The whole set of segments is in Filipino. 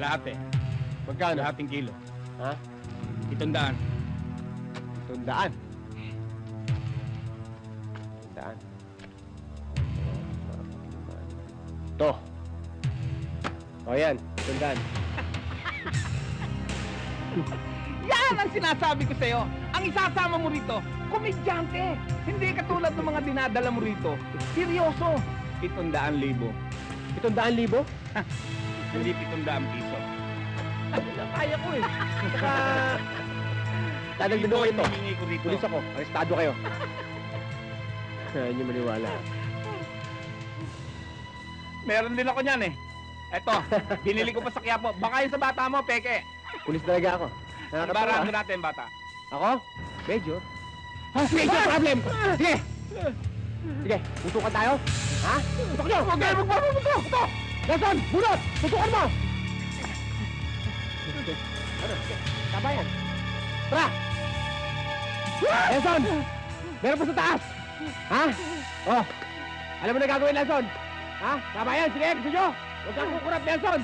Kalahati. Magkano? Kalahating kilo. Ha? 700. 700. 700. Ito. O yan, 700. Yan ang sinasabi ko sa'yo. Ang isasama mo rito, komedyante. Hindi katulad ng mga dinadala mo rito. Seryoso. 700,000. 700,000? Hindi 700 piso. Kaya ko eh. Saka... Dadagdagan ko ito. Hihingi ko rito. Pulis ako. Arestado kayo. Kaya niyo maniwala. Meron din ako niyan eh. Eto, binili ko pa sa Quiapo. Baka yun sa bata mo, peke. Pulis talaga ako. Ibarahan mo natin, bata. Ako? Major? Ha? Major problem! Sige! Sige, tutukan tayo. Ha? Tutok nyo! Huwag kayo magpapaputok! Ito! Nelson! Bunot! Tutukan mo! Ano? Tabayan! Tara! Nelson! Meron pa sa taas! Ha? Oh! Alam mo na gagawin, Nelson? Ha? Tabayan! Sige! Gusto nyo? Huwag kang kukurap, Nelson!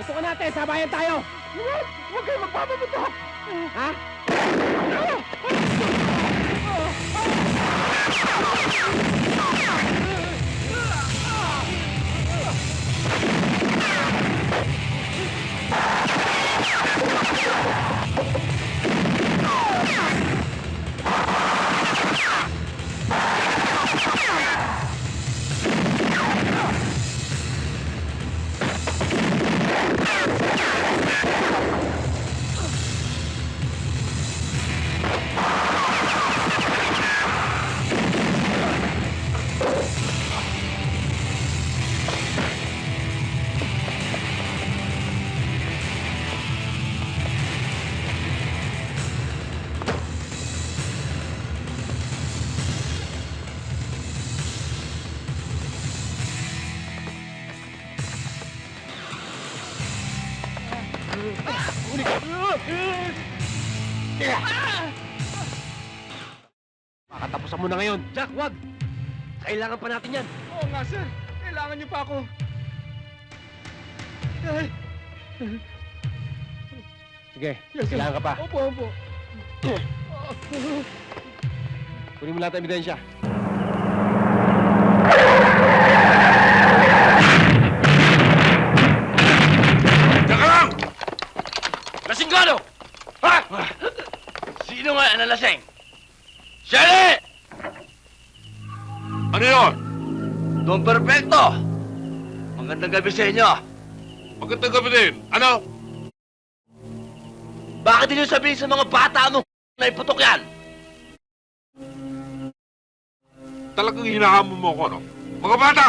Tutukan natin! Tabayan tayo! Huwag kayo magpapaputok! Ha? Makatapusan mo na ngayon. Jack, wag! Kailangan pa natin yan. Oo nga, sir. Kailangan niyo pa ako. Ay. Sige, Yes, sir. kailangan ka pa. Opo, opo. Kunin mo lahat ng ebidensya. Teka lang! Lasinggado! Ha? Sino nga ang nalasing? Shelly! Ano yun? Don Perfecto! Magandang gabi sa inyo. Magandang gabi din. Ano? Bakit din yung sabihin sa mga bata mo na iputok yan? Talagang hinahamon mo ako, no? Mga bata!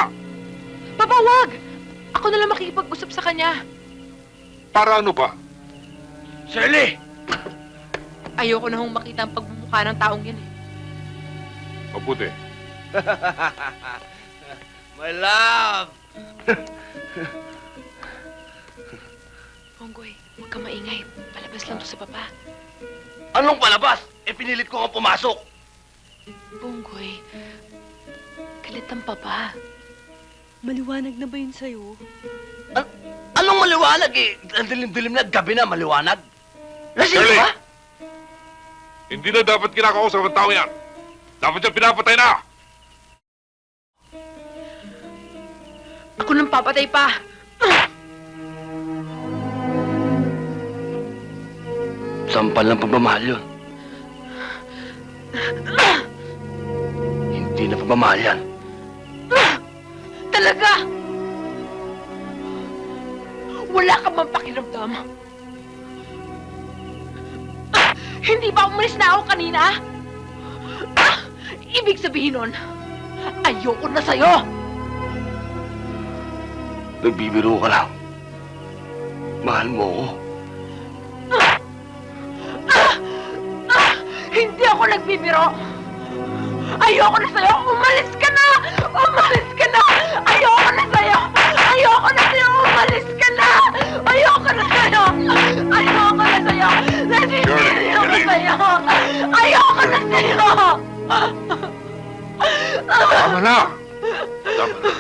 Papa, wag! Ako na lang makikipag-usap sa kanya. Para ano ba? Shelly! Ayoko na hong makita ang pagmumukha ng taong yan eh. Mabuti. My love! Ponggoy, huwag ka maingay. Palabas lang to sa papa. Anong palabas? E pinilit ko kang pumasok. Ponggoy, galit ang papa. Maliwanag na ba yun sa'yo? Anong maliwanag eh? Ang dilim-dilim na, gabi na, maliwanag. Lasing Shirley! ka ba? Hindi na dapat kinakausap ang tao yan. Dapat siya pinapatay na. Ako nang papatay pa. Sampal ng pagmamahal yun. Hindi na pagmamahal yan. Talaga! Wala ka bang pakiramdam? Hindi ba umalis na ako kanina? Ibig sabihin nun, ayoko na sa'yo! Nagbibiro ka lang. Mahal mo ako. Hindi ako nagbibiro! Ayoko na sa'yo! Umalis ka na! Umalis ka na! Ayoko na sa'yo! Ayoko na sa'yo! Umalis ka na! Ayoko na sa'yo! Ayoko na sa'yo! Nasisiri ako sa'yo! Ayoko na sa'yo! Tama na. Tama na.